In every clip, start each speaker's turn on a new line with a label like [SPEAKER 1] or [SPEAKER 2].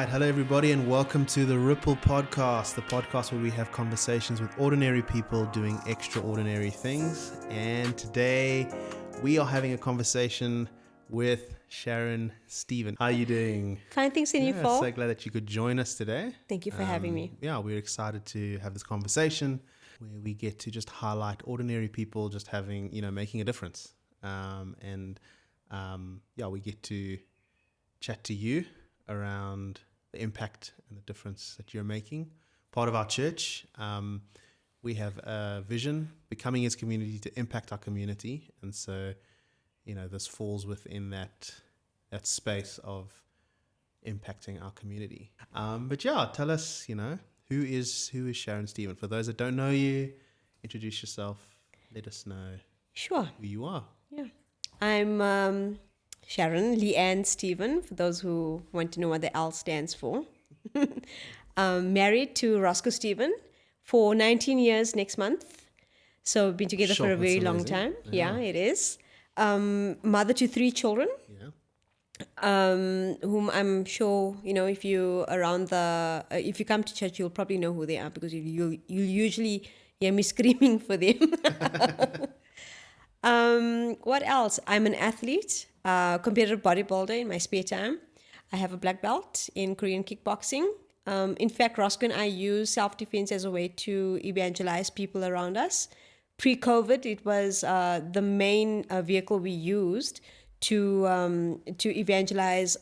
[SPEAKER 1] right. Hello, everybody, and welcome to the Ripple Podcast, the podcast where we have conversations with ordinary people doing extraordinary things. And today we are having a conversation with Sharon Stephen. How are you doing?
[SPEAKER 2] Fine, thanks, and you, Paul?
[SPEAKER 1] So glad that you could join us today.
[SPEAKER 2] Thank you for having me.
[SPEAKER 1] Yeah, we're excited to have this conversation where we get to just highlight ordinary people just having, making a difference. We get to chat to you around the impact and the difference that you're making. Part of our church, we have a vision, becoming His community to impact our community. And so, this falls within that space of impacting our community. Tell us, who is Sharon Stephen? For those that don't know you, introduce yourself. Let us know
[SPEAKER 2] Sure.
[SPEAKER 1] who you are.
[SPEAKER 2] Yeah. I'm Sharon Leanne Stephen, for those who want to know what the L stands for. Married to Roscoe Stephen for 19 years next month. So we've been together for a very long time. Yeah, it is. Mother to 3 children.
[SPEAKER 1] Yeah.
[SPEAKER 2] Whom I'm sure, if if you come to church, you'll probably know who they are because you'll usually hear me screaming for them. What else? I'm an athlete, competitive bodybuilder in my spare time. I have a black belt in Korean kickboxing. In fact, Roscoe and I use self-defense as a way to evangelize people around us. Pre-COVID, it was the main vehicle we used to evangelize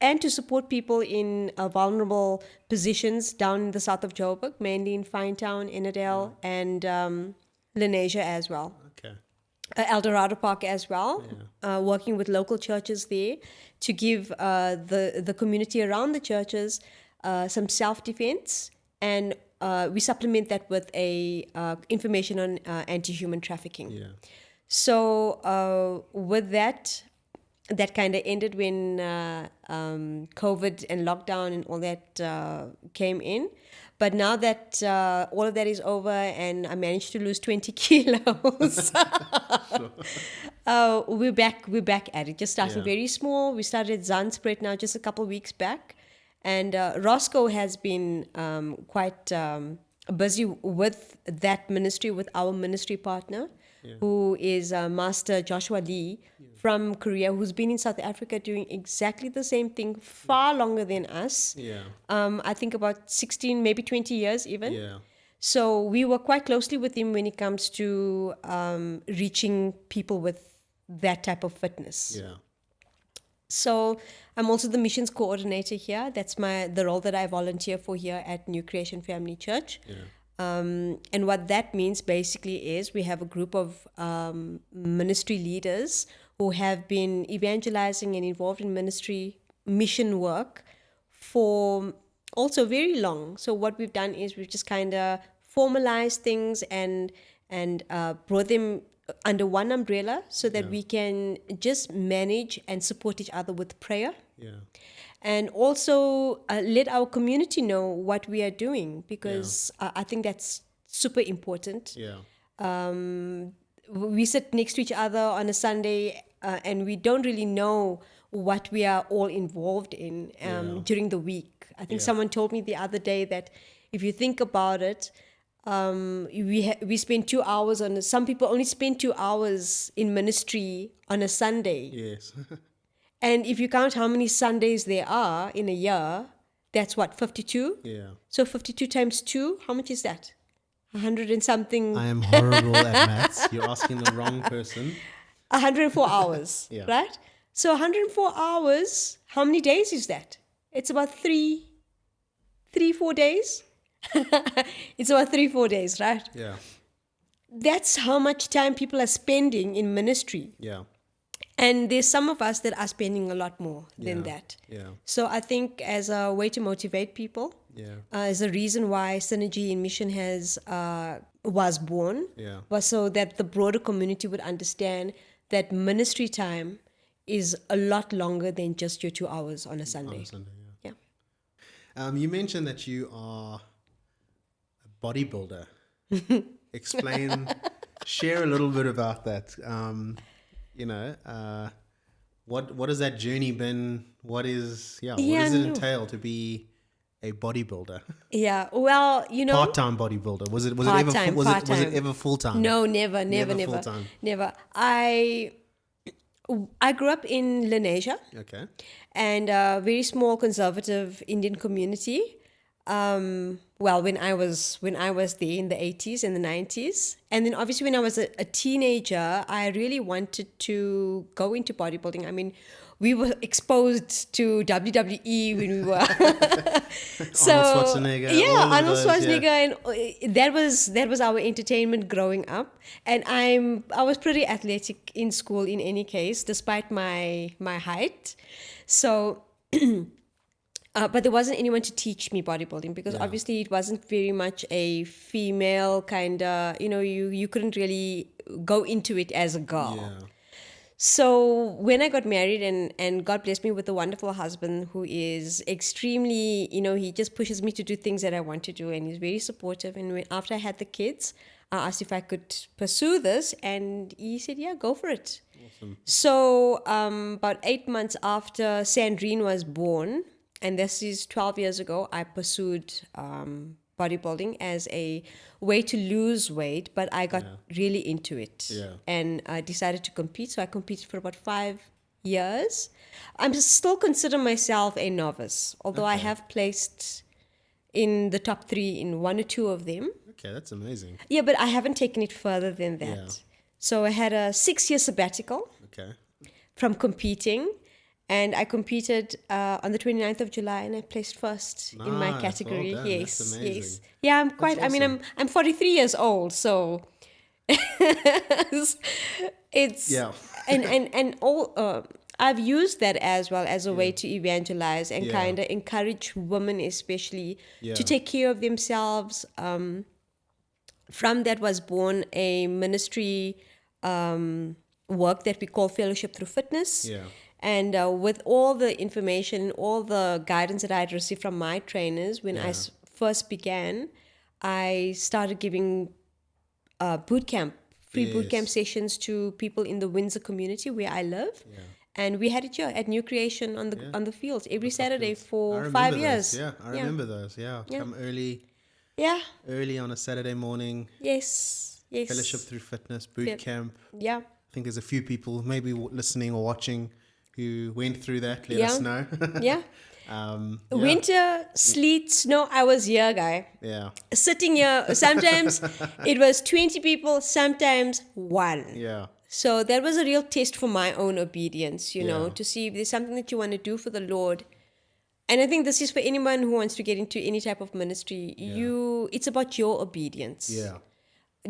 [SPEAKER 2] and to support people in vulnerable positions down in the south of Joburg, mainly in Finetown, Innerdale, and Lenasia as well.
[SPEAKER 1] Okay.
[SPEAKER 2] Eldorado Park as well, working with local churches there to give the community around the churches some self-defense, and we supplement that with information on anti-human trafficking.
[SPEAKER 1] Yeah.
[SPEAKER 2] So with that kind of ended when COVID and lockdown and all that came in. But now that all of that is over and I managed to lose 20 kilos, we're back at it. Just starting very small. We started Zanspret now just a couple of weeks back. And Roscoe has been quite busy with that ministry, with our ministry partner, who is Master Joshua Lee from Korea, who's been in South Africa doing exactly the same thing far longer than us.
[SPEAKER 1] Yeah.
[SPEAKER 2] I think about 16, maybe 20 years even.
[SPEAKER 1] Yeah.
[SPEAKER 2] So we work quite closely with him when it comes to reaching people with that type of fitness.
[SPEAKER 1] Yeah.
[SPEAKER 2] So I'm also the missions coordinator here. That's the role that I volunteer for here at New Creation Family Church.
[SPEAKER 1] Yeah.
[SPEAKER 2] And what that means basically is we have a group of ministry leaders who have been evangelizing and involved in mission work for also very long. So what we've done is we've just kind of formalized things and brought them under one umbrella so that we can just manage and support each other with prayer.
[SPEAKER 1] Yeah.
[SPEAKER 2] And also let our community know what we are doing, because I think that's super important.
[SPEAKER 1] Yeah.
[SPEAKER 2] We sit next to each other on a Sunday and we don't really know what we are all involved in during the week. I think someone told me the other day that if you think about it, we spend 2 hours some people only spend 2 hours in ministry on a Sunday.
[SPEAKER 1] Yes.
[SPEAKER 2] And if you count how many Sundays there are in a year, that's what, 52?
[SPEAKER 1] Yeah.
[SPEAKER 2] So 52 times 2, how much is that? 100 and something.
[SPEAKER 1] I am horrible at maths. You're asking the wrong person.
[SPEAKER 2] 104 hours,
[SPEAKER 1] Yeah.
[SPEAKER 2] right? So 104 hours, how many days is that? It's about 4 days. It's about 4 days, right?
[SPEAKER 1] Yeah.
[SPEAKER 2] That's how much time people are spending in ministry.
[SPEAKER 1] Yeah.
[SPEAKER 2] And there's some of us that are spending a lot more than that.
[SPEAKER 1] Yeah.
[SPEAKER 2] So I think as a way to motivate people, is a reason why Synergy in Mission was born, was so that the broader community would understand that ministry time is a lot longer than just your 2 hours on a Sunday.
[SPEAKER 1] On a Sunday, yeah. You mentioned that you are a bodybuilder. Share a little bit about that. What has that journey been? What is what
[SPEAKER 2] Yeah,
[SPEAKER 1] does it
[SPEAKER 2] no.
[SPEAKER 1] entail to be a bodybuilder?
[SPEAKER 2] Yeah, well,
[SPEAKER 1] Part-time bodybuilder. Was it ever
[SPEAKER 2] part-time,
[SPEAKER 1] was it
[SPEAKER 2] part-time.
[SPEAKER 1] ever full-time?
[SPEAKER 2] No, never, never,
[SPEAKER 1] Never
[SPEAKER 2] never,
[SPEAKER 1] full-time.
[SPEAKER 2] never. I grew up in Lenasia,
[SPEAKER 1] Okay.
[SPEAKER 2] and a very small conservative Indian community. Well, when I was there in the 80s and the 90s, and then obviously when I was a teenager, I really wanted to go into bodybuilding. I mean, we were exposed to WWE when we were so
[SPEAKER 1] Arnold Schwarzenegger.
[SPEAKER 2] yeah,
[SPEAKER 1] all of
[SPEAKER 2] Arnold
[SPEAKER 1] those,
[SPEAKER 2] Schwarzenegger, and that was our entertainment growing up. And I was pretty athletic in school in any case, despite my height. So. But there wasn't anyone to teach me bodybuilding because obviously it wasn't very much a female kind of, you couldn't really go into it as a girl.
[SPEAKER 1] Yeah.
[SPEAKER 2] So when I got married, and God blessed me with a wonderful husband who is extremely, he just pushes me to do things that I want to do, and he's very supportive. And after I had the kids, I asked if I could pursue this, and he said, yeah, go for it.
[SPEAKER 1] Awesome.
[SPEAKER 2] So about 8 months after Sandrine was born, and this is 12 years ago, I pursued bodybuilding as a way to lose weight, but I got really into it and I decided to compete. So I competed for about 5 years. I'm still consider myself a novice, although I have placed in the top 3 in 1 or 2 of them.
[SPEAKER 1] Okay, that's amazing.
[SPEAKER 2] Yeah, but I haven't taken it further than that.
[SPEAKER 1] Yeah.
[SPEAKER 2] So I had a 6-year sabbatical
[SPEAKER 1] Okay.
[SPEAKER 2] from competing. And I competed on the 29th of July, and I placed first in my
[SPEAKER 1] Nice,
[SPEAKER 2] category.
[SPEAKER 1] well done.
[SPEAKER 2] Yes,
[SPEAKER 1] That's amazing.
[SPEAKER 2] yes. Yeah, I'm quite.
[SPEAKER 1] That's
[SPEAKER 2] I mean, I'm 43 years old, so it's
[SPEAKER 1] Yeah.
[SPEAKER 2] and all. I've used that as well as a way to evangelize and kind of encourage women, especially, to take care of themselves. From that was born a ministry work that we call Fellowship Through Fitness.
[SPEAKER 1] Yeah.
[SPEAKER 2] And with all the information, all the guidance that I had received from my trainers when I first began, I started giving free boot camp sessions to people in the Windsor community where I live. Yeah. And we had it here at New Creation on the fields every Saturday for 5 years.
[SPEAKER 1] Those. Yeah, I remember those. Yeah. Come early.
[SPEAKER 2] Yeah.
[SPEAKER 1] Early on a Saturday morning.
[SPEAKER 2] Yes. Yes.
[SPEAKER 1] Fellowship Through Fitness, boot camp.
[SPEAKER 2] Yeah.
[SPEAKER 1] I think there's a few people maybe listening or watching who went through that. Let us know.
[SPEAKER 2] Yeah. Winter, sleet, snow, I was here, guy.
[SPEAKER 1] Yeah.
[SPEAKER 2] Sitting here, sometimes it was 20 people, sometimes 1.
[SPEAKER 1] Yeah.
[SPEAKER 2] So that was a real test for my own obedience, to see if there's something that you want to do for the Lord. And I think this is for anyone who wants to get into any type of ministry. It's about your obedience.
[SPEAKER 1] Yeah.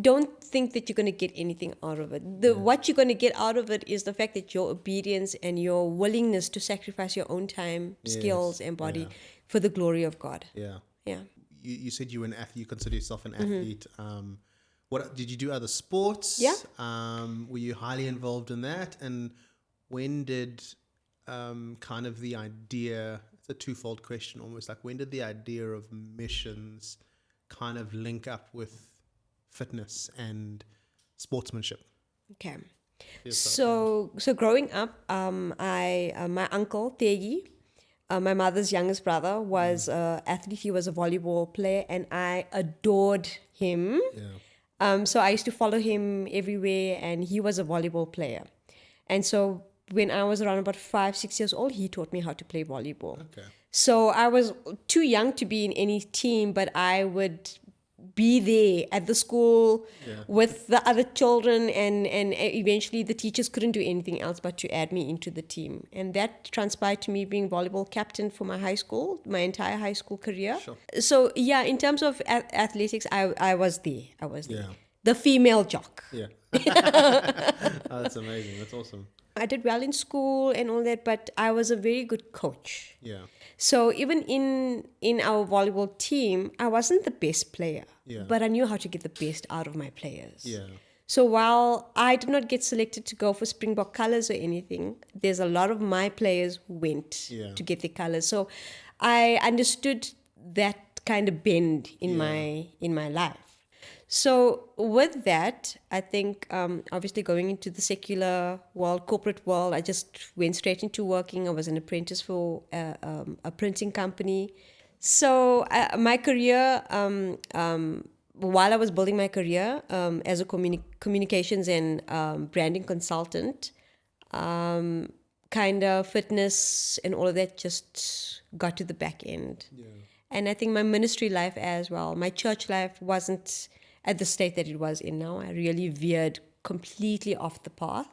[SPEAKER 2] Don't think that you're going to get anything out of it. What you're going to get out of it is the fact that your obedience and your willingness to sacrifice your own time, skills, and body for the glory of God.
[SPEAKER 1] Yeah.
[SPEAKER 2] Yeah.
[SPEAKER 1] You said you were an athlete. You consider yourself an athlete. What did you do? Other sports?
[SPEAKER 2] Yeah.
[SPEAKER 1] Were you highly involved in that? And when did kind of the idea? It's a twofold question, almost like when did the idea of missions kind of link up with fitness and sportsmanship?
[SPEAKER 2] Okay. So growing up, my uncle Tegi, my mother's youngest brother, was an athlete. He was a volleyball player, and I adored him.
[SPEAKER 1] Yeah.
[SPEAKER 2] So I used to follow him everywhere, and he was a volleyball player. And so when I was around about 5-6 years old, he taught me how to play volleyball.
[SPEAKER 1] Okay.
[SPEAKER 2] So I was too young to be in any team, but I would be there at the school with the other children, and eventually the teachers couldn't do anything else but to add me into the team. And that transpired to me being volleyball captain for my high school, my entire high school career.
[SPEAKER 1] Sure.
[SPEAKER 2] So yeah, in terms of athletics, I was there.
[SPEAKER 1] Yeah.
[SPEAKER 2] The female jock.
[SPEAKER 1] Yeah. Oh, that's amazing. That's awesome.
[SPEAKER 2] I did well in school and all that, but I was a very good coach.
[SPEAKER 1] Yeah.
[SPEAKER 2] So even in our volleyball team, I wasn't the best player, but I knew how to get the best out of my players.
[SPEAKER 1] Yeah.
[SPEAKER 2] So while I did not get selected to go for Springbok colors or anything, there's a lot of my players who went to get their colors. So I understood that kind of bend in my life. So with that, I think obviously going into the secular world, corporate world, I just went straight into working. I was an apprentice for a printing company. So my career, while I was building my career as a communications and branding consultant, kind of fitness and all of that just got to the back end.
[SPEAKER 1] Yeah.
[SPEAKER 2] And I think my ministry life as well, my church life wasn't at the state that it was in now. I really veered completely off the path.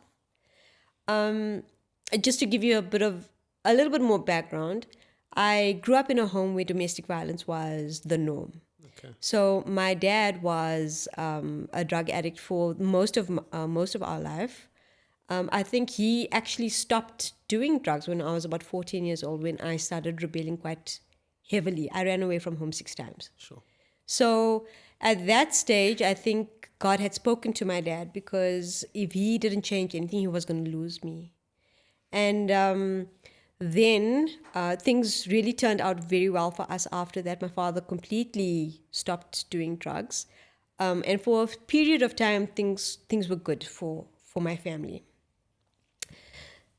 [SPEAKER 2] Just to give you a little bit more background, I grew up in a home where domestic violence was the norm.
[SPEAKER 1] Okay.
[SPEAKER 2] So my dad was a drug addict for most of our life. I think he actually stopped doing drugs when I was about 14 years old, when I started rebelling quite heavily. I ran away from home 6 times.
[SPEAKER 1] Sure.
[SPEAKER 2] So at that stage, I think God had spoken to my dad, because if he didn't change anything, he was going to lose me. And then things really turned out very well for us after that. My father completely stopped doing drugs. And for a period of time, things were good for my family.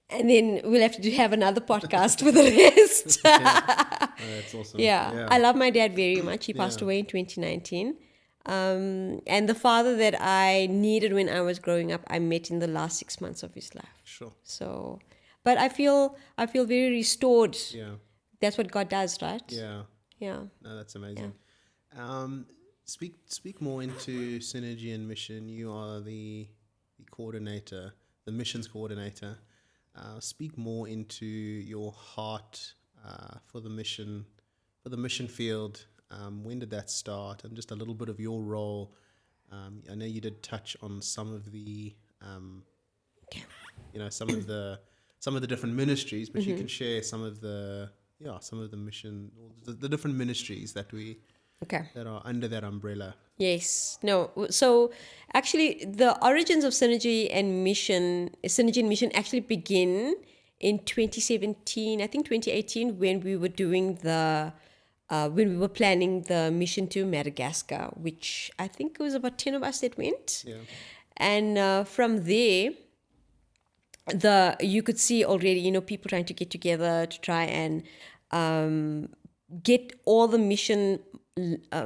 [SPEAKER 2] And then we'll have to have another podcast for the rest.
[SPEAKER 1] Oh, that's awesome.
[SPEAKER 2] Yeah. I love my dad very much. He passed
[SPEAKER 1] Yeah.
[SPEAKER 2] away in 2019. And the father that I needed when I was growing up, I met in the last 6 months of his life.
[SPEAKER 1] Sure.
[SPEAKER 2] So, but I feel very restored.
[SPEAKER 1] Yeah.
[SPEAKER 2] That's what God does, right?
[SPEAKER 1] Yeah.
[SPEAKER 2] Yeah.
[SPEAKER 1] No, that's amazing. Speak more into synergy and mission. You are the coordinator, the missions coordinator. Speak more into your heart for the mission field. When did that start? And just a little bit of your role. I know you did touch on some of the, some of the different ministries, but you can share some of the mission, the different ministries that are under that umbrella.
[SPEAKER 2] Yes. No. So actually, the origins of Synergy and Mission actually begin in 2017. I think 2018, when we were doing when we were planning the mission to Madagascar, which I think it was about 10 of us that went.
[SPEAKER 1] Yeah.
[SPEAKER 2] And from there, you could see already, people trying to get together to try and get all the mission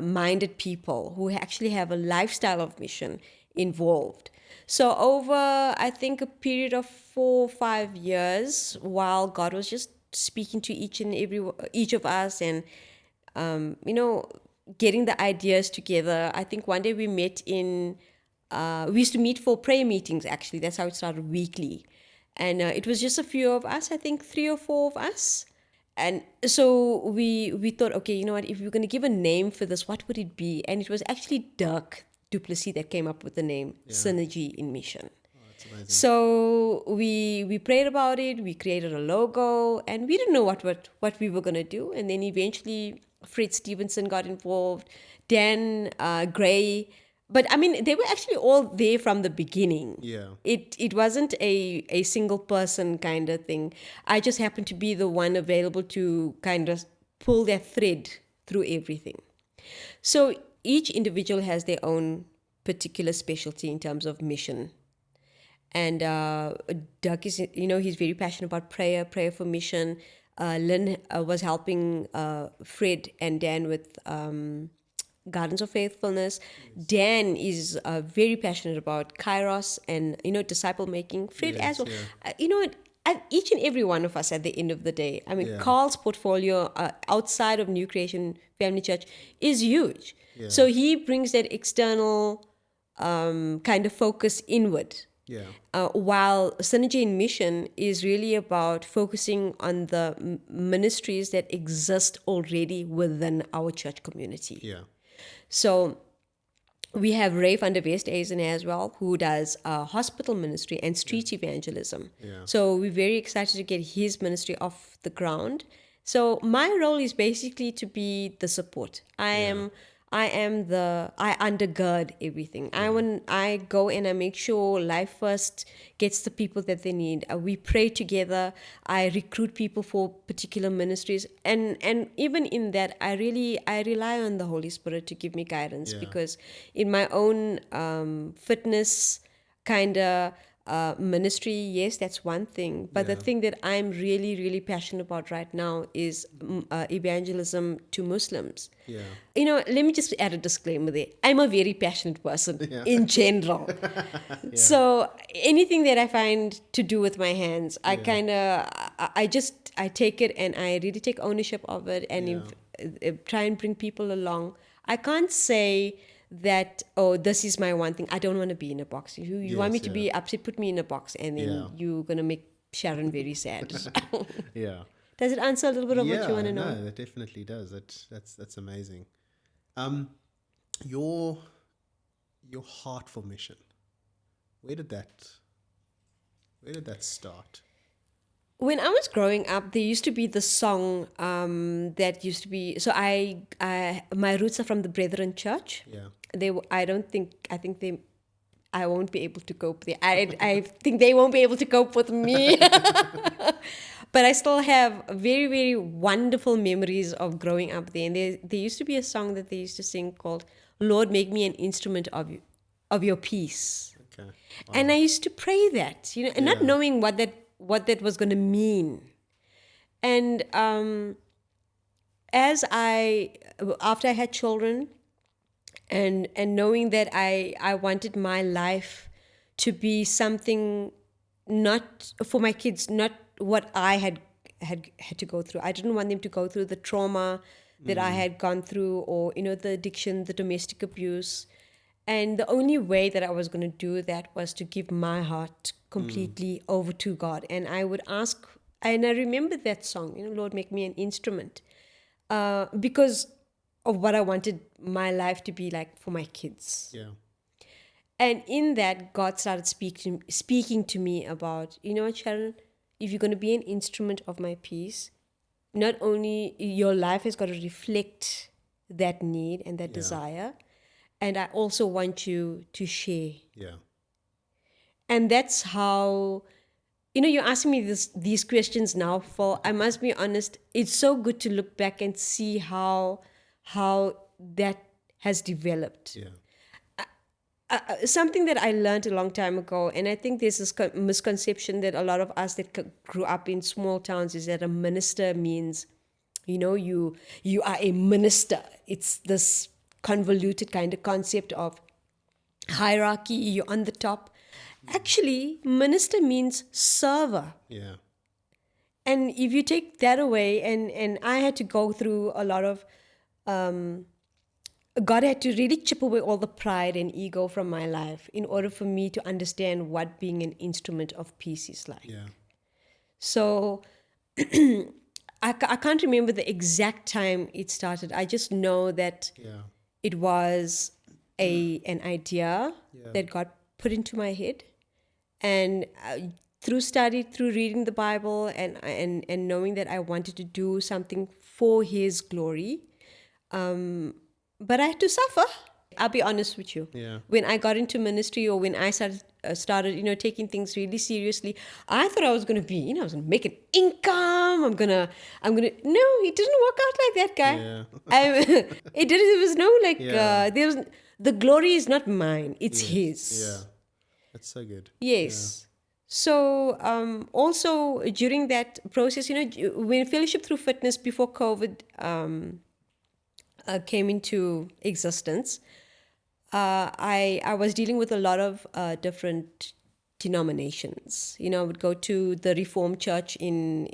[SPEAKER 2] minded people who actually have a lifestyle of mission involved. So over, I think, a period of 4 or 5 years, while God was just speaking to each of us, and getting the ideas together, I think one day we met we used to meet for prayer meetings. Actually, that's how it started, weekly. And it was just a few of us, I think 3 or 4 of us. And so we thought, okay, you know what, if we're going to give a name for this, what would it be? And it was actually Dirk Duplessis that came up with the name Synergy in Mission.
[SPEAKER 1] Oh, that's amazing.
[SPEAKER 2] So we prayed about it, we created a logo, and we didn't know what we were going to do. And then eventually Fred Stevenson got involved, Dan Gray. But I mean, they were actually all there from the beginning.
[SPEAKER 1] Yeah.
[SPEAKER 2] It wasn't a single person kind of thing. I just happened to be the one available to kind of pull that thread through everything. So each individual has their own particular specialty in terms of mission. And Doug is, he's very passionate about prayer for mission. Lynn was helping Fred and Dan with Gardens of Faithfulness. Dan is very passionate about Kairos and, disciple making. Fred as well. Each and every one of us at the end of the day. I mean, Carl's portfolio outside of New Creation Family Church is huge. Yeah. So he brings that external kind of focus inward.
[SPEAKER 1] Yeah.
[SPEAKER 2] While Synergy in Mission is really about focusing on the ministries that exist already within our church community.
[SPEAKER 1] Yeah.
[SPEAKER 2] So we have Ray van der Westhuizen as well, who does hospital ministry and street evangelism.
[SPEAKER 1] Yeah.
[SPEAKER 2] So we're very excited to get his ministry off the ground. So my role is basically to be the support. I I undergird everything. I go and I make sure Life First gets the people that they need. We pray together. I recruit people for particular ministries, and even in that, I rely on the Holy Spirit to give me guidance, because in my own fitness kind of ministry, yes, that's one thing. But the thing that I'm really, really passionate about right now is evangelism to Muslims.
[SPEAKER 1] Yeah.
[SPEAKER 2] Let me just add a disclaimer there. I'm a very passionate person in general. So anything that I find to do with my hands, I take it and I really take ownership of it, and try and bring people along. I can't say that, oh, this is my one thing. I don't want to be in a box. You want me to be upset, put me in a box, and then you're going to make Sharon very sad.
[SPEAKER 1] Yeah.
[SPEAKER 2] Does it answer a little bit of what you want to know?
[SPEAKER 1] No, that definitely does. That's amazing. Your heart for mission. Where did that start?
[SPEAKER 2] When I was growing up, there used to be the song that used to be. So my roots are from the Brethren Church.
[SPEAKER 1] Yeah.
[SPEAKER 2] I won't be able to cope there. I think they won't be able to cope with me. But I still have very, very wonderful memories of growing up there. And there used to be a song that they used to sing called "Lord, make me an instrument of your peace."
[SPEAKER 1] Okay. Wow.
[SPEAKER 2] And I used to pray that, and not knowing what that was going to mean. And after I had children, and knowing that I wanted my life to be something not for my kids, not what I had to go through. I didn't want them to go through the trauma that I had gone through, or the addiction, the domestic abuse. And the only way that I was going to do that was to give my heart completely over to God. And I would ask, and I remember that song, Lord, make me an instrument, because of what I wanted my life to be like for my kids.
[SPEAKER 1] Yeah.
[SPEAKER 2] And in that, God started speaking to me about, what, Sharon, if you're going to be an instrument of my peace, not only your life has got to reflect that need and that desire, and I also want you to share.
[SPEAKER 1] Yeah.
[SPEAKER 2] And that's how, you're asking me these questions now, Phil. I must be honest, it's so good to look back and see how that has developed.
[SPEAKER 1] Yeah.
[SPEAKER 2] Something that I learned a long time ago, and I think there's this misconception that a lot of us that grew up in small towns is that a minister means, you are a minister. It's this convoluted kind of concept of hierarchy, you're on the top. Actually, minister means server.
[SPEAKER 1] Yeah.
[SPEAKER 2] And if you take that away, and I had to go through a lot of, God had to really chip away all the pride and ego from my life in order for me to understand what being an instrument of peace is like.
[SPEAKER 1] Yeah.
[SPEAKER 2] So I can't remember the exact time it started. I just know that it was an idea that God put into my head. And through study, through reading the Bible, and knowing that I wanted to do something for His glory, but I had to suffer. I'll be honest with you.
[SPEAKER 1] Yeah.
[SPEAKER 2] When I got into ministry, or when I started, taking things really seriously, I thought I was going to be, I was going to make an income. I'm gonna. No, it didn't work out like that, guy.
[SPEAKER 1] Yeah.
[SPEAKER 2] It didn't. There was no the glory is not mine. It's His.
[SPEAKER 1] Yeah. That's so good.
[SPEAKER 2] Yes. Yeah. So also during that process, when Fellowship Through Fitness before COVID came into existence, I was dealing with a lot of different denominations. I would go to the Reformed Church in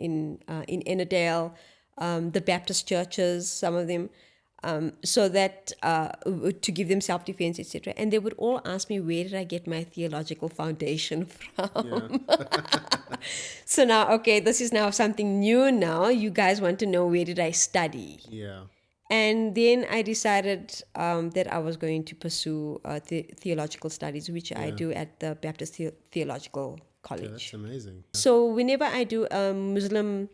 [SPEAKER 2] Ennerdale, the Baptist churches, some of them, so that to give them self-defense, etc. And they would all ask me, where did I get my theological foundation from? Yeah. So now, okay, this is now something new now. You guys want to know, where did I study?
[SPEAKER 1] Yeah.
[SPEAKER 2] And then I decided that I was going to pursue theological studies, which I do at the Baptist Theological College.
[SPEAKER 1] Yeah, that's amazing.
[SPEAKER 2] So whenever I do a Muslim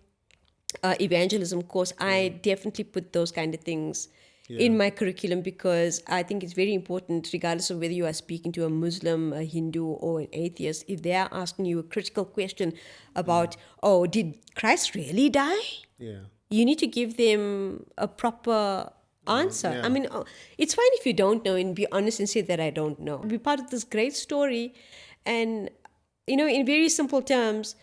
[SPEAKER 2] evangelism course, I definitely put those kind of things in my curriculum, because I think it's very important, regardless of whether you are speaking to a Muslim, a Hindu, or an atheist, if they are asking you a critical question about, oh, did Christ really die?
[SPEAKER 1] Yeah.
[SPEAKER 2] You need to give them a proper answer.
[SPEAKER 1] yeah.
[SPEAKER 2] I mean, it's fine if you don't know and be honest and say that I don't know. Be part of this great story. And, in very simple terms,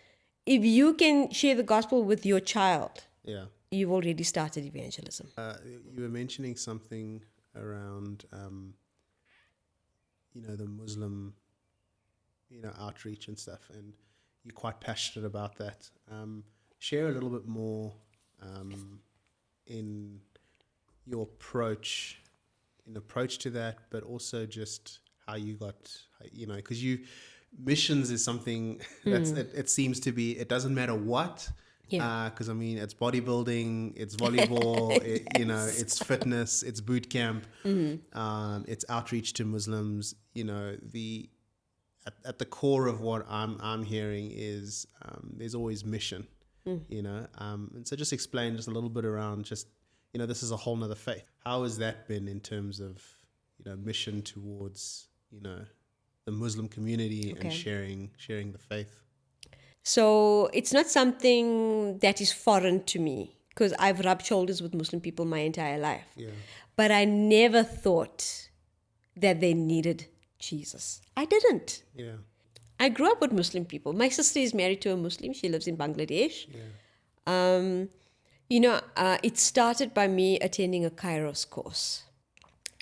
[SPEAKER 2] if you can share the gospel with your child,
[SPEAKER 1] Yeah.
[SPEAKER 2] you've already started evangelism.
[SPEAKER 1] You were mentioning something around, the Muslim, outreach and stuff, and you're quite passionate about that. Share a little bit more in your approach to that, but also just how you got, because missions is something that's it seems to be. It doesn't matter what.
[SPEAKER 2] Yeah.
[SPEAKER 1] Because it's bodybuilding, it's volleyball, it's fitness, it's boot camp, it's outreach to Muslims. At the core of what I'm hearing is there's always mission. And so just explain just a little bit around just this is a whole nother faith. How has that been in terms of mission towards the Muslim community and sharing the faith?
[SPEAKER 2] So it's not something that is foreign to me, because I've rubbed shoulders with Muslim people my entire life.
[SPEAKER 1] Yeah.
[SPEAKER 2] But I never thought that they needed Jesus. I didn't.
[SPEAKER 1] Yeah.
[SPEAKER 2] I grew up with Muslim people. My sister is married to a Muslim. She lives in Bangladesh.
[SPEAKER 1] Yeah.
[SPEAKER 2] It started by me attending a Kairos course.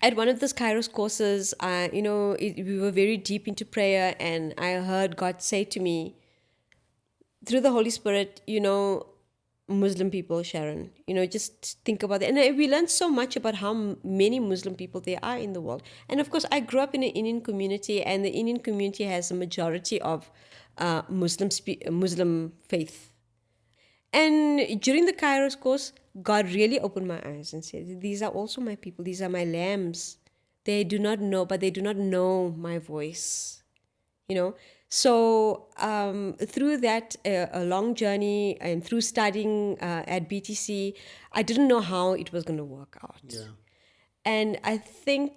[SPEAKER 2] At one of those Kairos courses, we were very deep into prayer, and I heard God say to me, through the Holy Spirit, Muslim people, Sharon, just think about that. And we learned so much about how many Muslim people there are in the world. And of course, I grew up in an Indian community, and the Indian community has a majority of Muslim faith. And during the Kairos course, God really opened my eyes and said, these are also my people. These are my lambs. They do not know, but they do not know my voice. So through that, a long journey, and through studying at BTC, I didn't know how it was going to work out.
[SPEAKER 1] Yeah.
[SPEAKER 2] And I think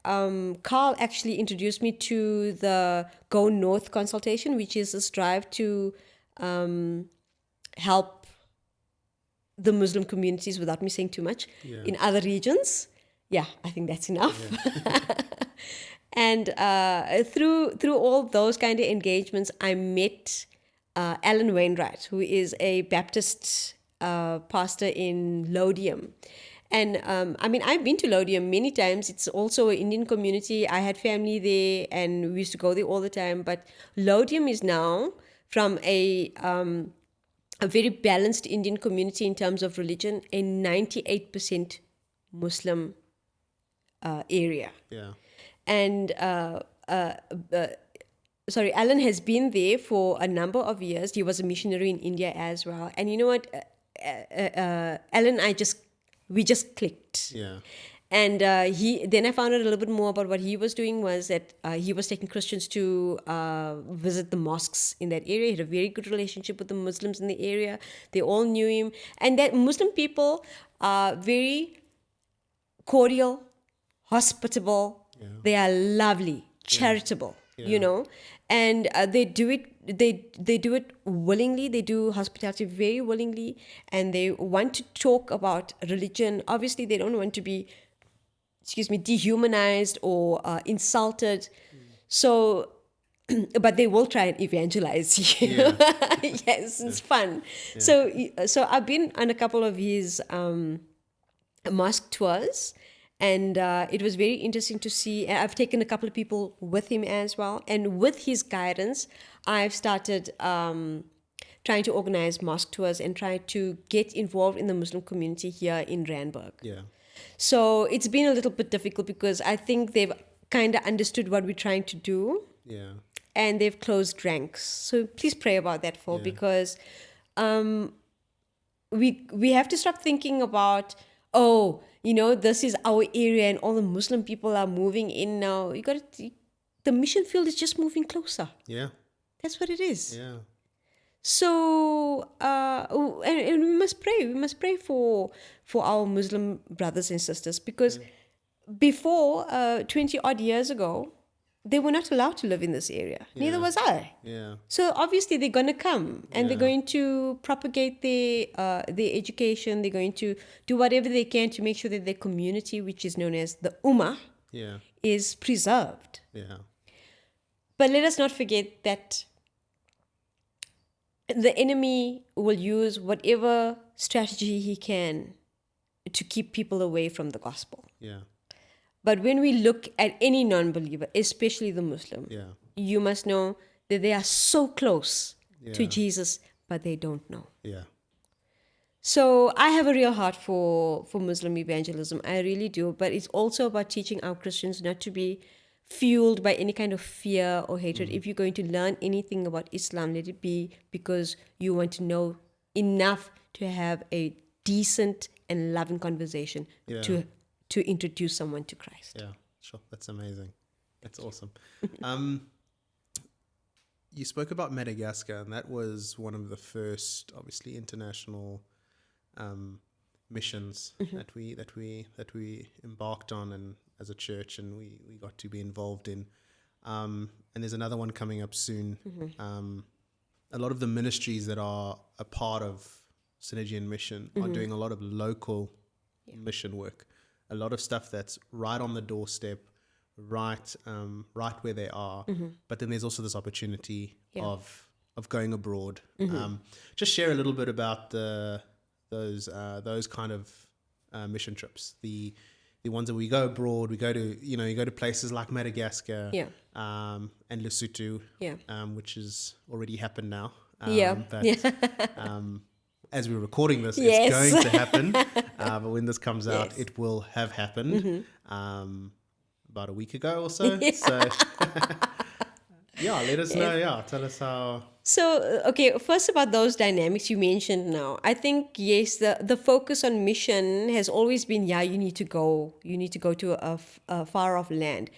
[SPEAKER 2] Carl actually introduced me to the Go North consultation, which is a strive to help the Muslim communities, without me saying too much, in other regions. Yeah, I think that's enough. Yeah. And through all those kind of engagements, I met Alan Wainwright, who is a Baptist pastor in Lodium. And I've been to Lodium many times. It's also an Indian community. I had family there, and we used to go there all the time. But Lodium is now, from a very balanced Indian community in terms of religion, a 98% Muslim area.
[SPEAKER 1] Yeah.
[SPEAKER 2] And Alan has been there for a number of years. He was a missionary in India as well. And you know what? Alan and I we just clicked.
[SPEAKER 1] Yeah.
[SPEAKER 2] And then I found out a little bit more about what he was doing, was that he was taking Christians to visit the mosques in that area. He had a very good relationship with the Muslims in the area. They all knew him. And that Muslim people are very cordial, hospitable. Yeah. They are lovely, charitable, and they do it. They do it willingly. They do hospitality very willingly, and they want to talk about religion. Obviously, they don't want to be, dehumanized or insulted. So, but they will try and evangelize you. Yeah. Yes, it's fun. Yeah. So I've been on a couple of his mosque tours. And it was very interesting to see. I've taken a couple of people with him as well. And with his guidance, I've started trying to organize mosque tours and try to get involved in the Muslim community here in Randburg.
[SPEAKER 1] Yeah.
[SPEAKER 2] So it's been a little bit difficult, because I think they've kind of understood what we're trying to do.
[SPEAKER 1] Yeah.
[SPEAKER 2] And they've closed ranks. So please pray about that, because we have to stop thinking about, this is our area and all the Muslim people are moving in now. The mission field is just moving closer.
[SPEAKER 1] Yeah.
[SPEAKER 2] That's what it is.
[SPEAKER 1] Yeah.
[SPEAKER 2] So, and we must pray. We must pray for our Muslim brothers and sisters, because before 20 odd years ago, they were not allowed to live in this area. Neither was I.
[SPEAKER 1] Yeah.
[SPEAKER 2] So obviously they're going to come, and they're
[SPEAKER 1] Yeah.
[SPEAKER 2] going to propagate their education. They're going to do whatever they can to make sure that their community, which is known as the Ummah,
[SPEAKER 1] Yeah.
[SPEAKER 2] is preserved.
[SPEAKER 1] Yeah.
[SPEAKER 2] But let us not forget that the enemy will use whatever strategy he can to keep people away from the gospel.
[SPEAKER 1] Yeah.
[SPEAKER 2] But when we look at any non-believer, especially the Muslim,
[SPEAKER 1] Yeah.
[SPEAKER 2] you must know that they are so close to
[SPEAKER 1] Yeah.
[SPEAKER 2] Jesus, but they don't know.
[SPEAKER 1] Yeah.
[SPEAKER 2] So I have a real heart for Muslim evangelism. I really do. But it's also about teaching our Christians not to be fueled by any kind of fear or hatred. If you're going to learn anything about Islam, let it be because you want to know enough to have a decent and loving conversation
[SPEAKER 1] Yeah.
[SPEAKER 2] to introduce someone to Christ.
[SPEAKER 1] Yeah. Sure. That's amazing. That's awesome. You spoke about Madagascar, and that was one of the first, obviously, international missions that we embarked on, and as a church, and we got to be involved in. And there's another one coming up soon. A lot of the ministries that are a part of Synergy and Mission are doing a lot of local mission work. A lot of stuff that's right on the doorstep, right where they are. But then there's also this opportunity of going abroad. Just share a little bit about those kind of mission trips. The ones that we go abroad, we go to you go to places like Madagascar, and Lesotho, which has already happened now. As we're recording this, it's going to happen. But when this comes out, it will have happened about a week ago or so. So, let us know. Tell us how.
[SPEAKER 2] So, okay, first about those dynamics you mentioned now. I think, yes, the focus on mission has always been, you need to go to a far off land.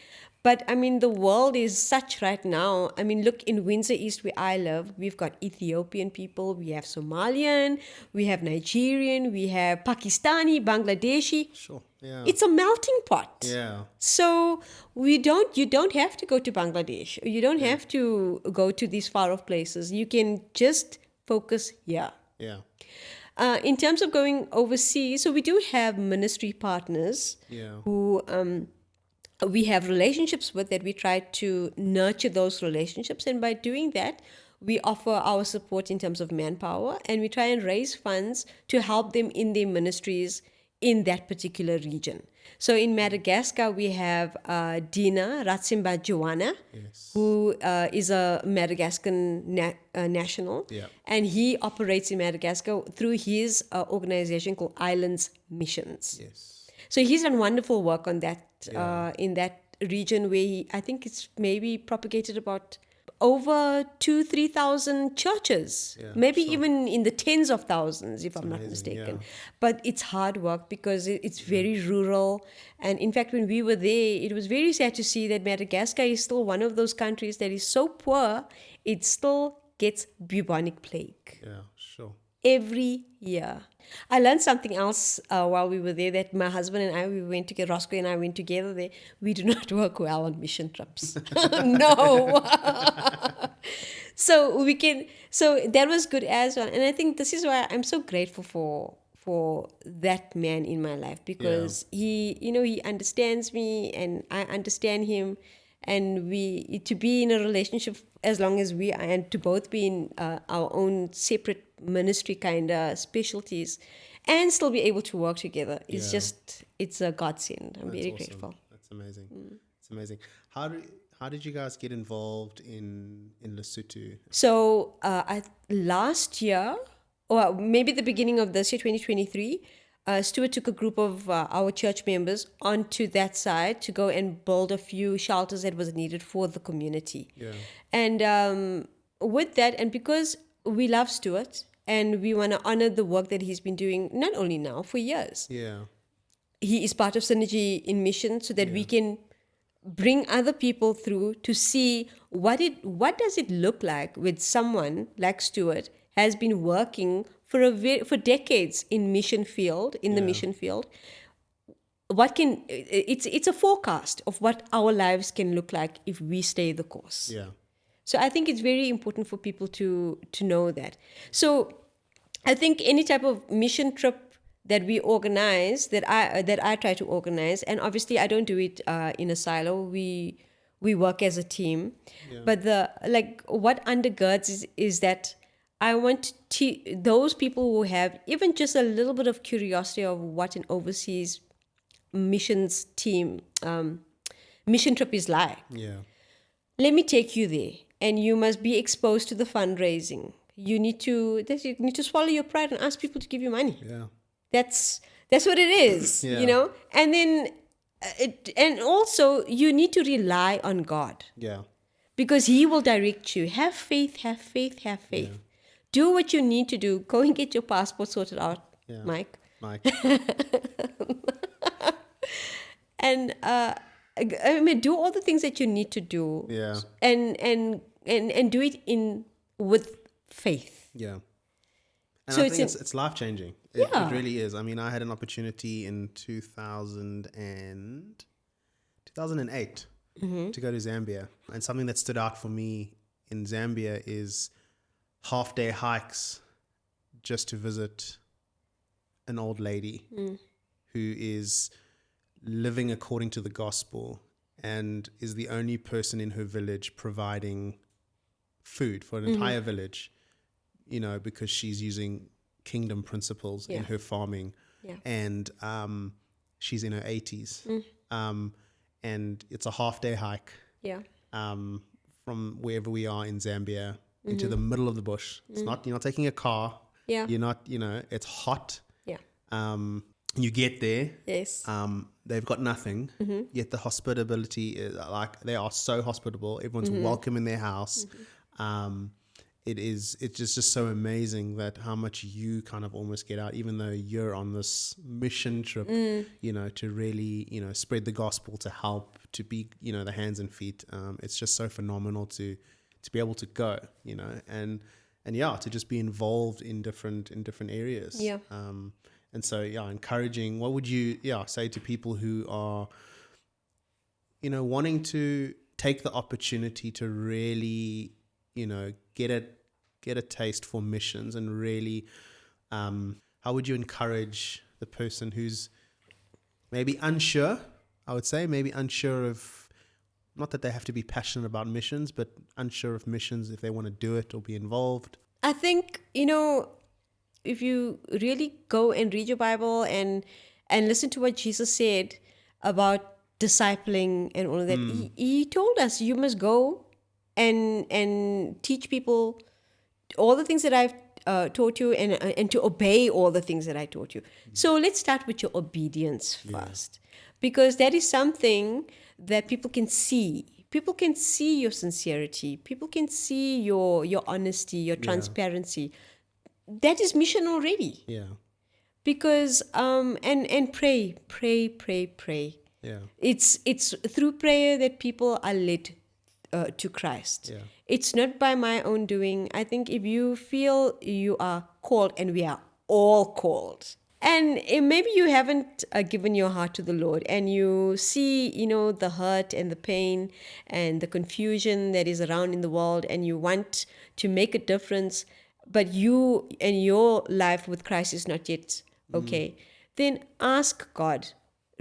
[SPEAKER 2] But I mean, the world is such right now. I mean, look, in Windsor East, where I live, we've got Ethiopian people, we have Somalian, we have Nigerian, we have Pakistani, Bangladeshi.
[SPEAKER 1] Sure. Yeah.
[SPEAKER 2] It's a melting pot.
[SPEAKER 1] Yeah.
[SPEAKER 2] So you don't have to go to Bangladesh. You don't have to go to these far off places. You can just focus here.
[SPEAKER 1] Yeah.
[SPEAKER 2] In terms of going overseas, so we do have ministry partners who we have relationships with, that we try to nurture those relationships. And by doing that, we offer our support in terms of manpower, and we try and raise funds to help them in their ministries in that particular region. So in Madagascar, we have Dina Ratsimba Joanna, who is a Madagascan national. And he operates in Madagascar through his organization called Islands Missions. So he's done wonderful work on that in that region, where I think it's maybe propagated about over 2,000-3,000 churches, maybe even in the tens of thousands, if I'm not mistaken. But it's hard work because it's very rural. And in fact, when we were there, it was very sad to see that Madagascar is still one of those countries that is so poor, it still gets bubonic plague.
[SPEAKER 1] Yeah, sure.
[SPEAKER 2] Every year. I learned something else while we were there, that my husband and I, Roscoe and I went together there. We do not work well on mission trips. No. So that was good as well. And I think this is why I'm so grateful for that man in my life, because he understands me and I understand him. And to be in a relationship as long as we are, and to both be in our own separate ministry kind of specialties and still be able to work together, it's a godsend. I'm very grateful.
[SPEAKER 1] That's amazing. It's amazing. How did you guys get involved in Lesotho?
[SPEAKER 2] So last year, or maybe the beginning of this year, 2023, Stuart took a group of our church members onto that side to go and build a few shelters that was needed for the community. And with that, and because we love Stuart and we want to honor the work that he's been doing, not only now, for years. He is part of Synergy in Mission, so that we can bring other people through to see what does it look like with someone like Stuart has been working for decades in mission field, the mission field, it's a forecast of what our lives can look like if we stay the course.
[SPEAKER 1] Yeah.
[SPEAKER 2] So I think it's very important for people to know that. So I think any type of mission trip that we organize, that I try to organize, and obviously I don't do it in a silo. We work as a team.
[SPEAKER 1] Yeah.
[SPEAKER 2] But what undergirds is that I want those people who have even just a little bit of curiosity of what an overseas missions team mission trip is like.
[SPEAKER 1] Yeah.
[SPEAKER 2] Let me take you there, and you must be exposed to the fundraising. You need to swallow your pride and ask people to give you money.
[SPEAKER 1] Yeah.
[SPEAKER 2] That's what it is,
[SPEAKER 1] Yeah.
[SPEAKER 2] And then and also you need to rely on God.
[SPEAKER 1] Yeah.
[SPEAKER 2] Because He will direct you. Have faith, have faith, have faith.
[SPEAKER 1] Yeah.
[SPEAKER 2] Do what you need to do. Go and get your passport sorted out,
[SPEAKER 1] Yeah.
[SPEAKER 2] Mike. And do all the things that you need to do.
[SPEAKER 1] Yeah.
[SPEAKER 2] And do it with faith.
[SPEAKER 1] Yeah. And
[SPEAKER 2] So
[SPEAKER 1] I think it's life changing. It really is. I mean, I had an opportunity in 2008 to go to Zambia. And something that stood out for me in Zambia is half-day hikes just to visit an old lady who is living according to the gospel and is the only person in her village providing food for an entire village, because she's using kingdom principles in her farming.
[SPEAKER 2] Yeah.
[SPEAKER 1] And she's in her 80s. And it's a half-day hike from wherever we are in Zambia into the middle of the bush. It's not, you're not taking a car.
[SPEAKER 2] Yeah.
[SPEAKER 1] You're not, it's hot.
[SPEAKER 2] Yeah.
[SPEAKER 1] You get there.
[SPEAKER 2] Yes.
[SPEAKER 1] They've got nothing. Yet the hospitability is they are so hospitable. Everyone's welcome in their house. It's just so amazing that how much you kind of almost get out, even though you're on this mission trip, to really, spread the gospel, to help, to be, the hands and feet. It's just so phenomenal to be able to go, and to just be involved in different areas.
[SPEAKER 2] Yeah.
[SPEAKER 1] And so, encouraging, what would you, say to people who are, wanting to take the opportunity to really, get a taste for missions, and really, how would you encourage the person who's maybe unsure, I would say, maybe unsure of, not that they have to be passionate about missions, but unsure of missions, if they want to do it or be involved?
[SPEAKER 2] I think, if you really go and read your Bible and listen to what Jesus said about discipling and all of that, he told us you must go and teach people all the things that I've taught you, and to obey all the things that I taught you. So let's start with your obedience first, because that is something that people can see. People can see your sincerity. People can see your honesty, your transparency. That is mission already.
[SPEAKER 1] Yeah.
[SPEAKER 2] Because and pray.
[SPEAKER 1] Yeah.
[SPEAKER 2] It's through prayer that people are led to Christ.
[SPEAKER 1] Yeah.
[SPEAKER 2] It's not by my own doing. I think if you feel you are called, and we are all called, and maybe you haven't given your heart to the Lord, and you see, the hurt and the pain and the confusion that is around in the world, and you want to make a difference, but you and your life with Christ is not yet okay, then ask God,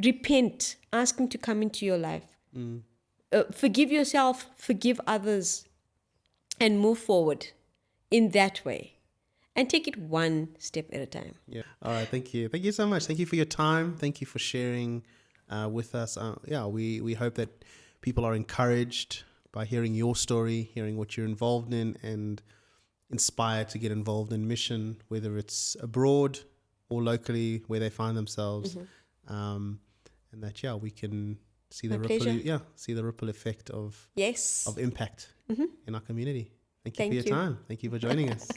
[SPEAKER 2] repent, ask Him to come into your life. Forgive yourself, forgive others, and move forward in that way. And take it one step at a time.
[SPEAKER 1] Yeah. All right. Thank you. Thank you so much. Thank you for your time. Thank you for sharing with us. We hope that people are encouraged by hearing your story, hearing what you're involved in, and inspired to get involved in mission, whether it's abroad or locally where they find themselves. And that, we can see the ripple effect of
[SPEAKER 2] Yes.
[SPEAKER 1] of impact in our community. Thank you for your time. Thank you for joining us.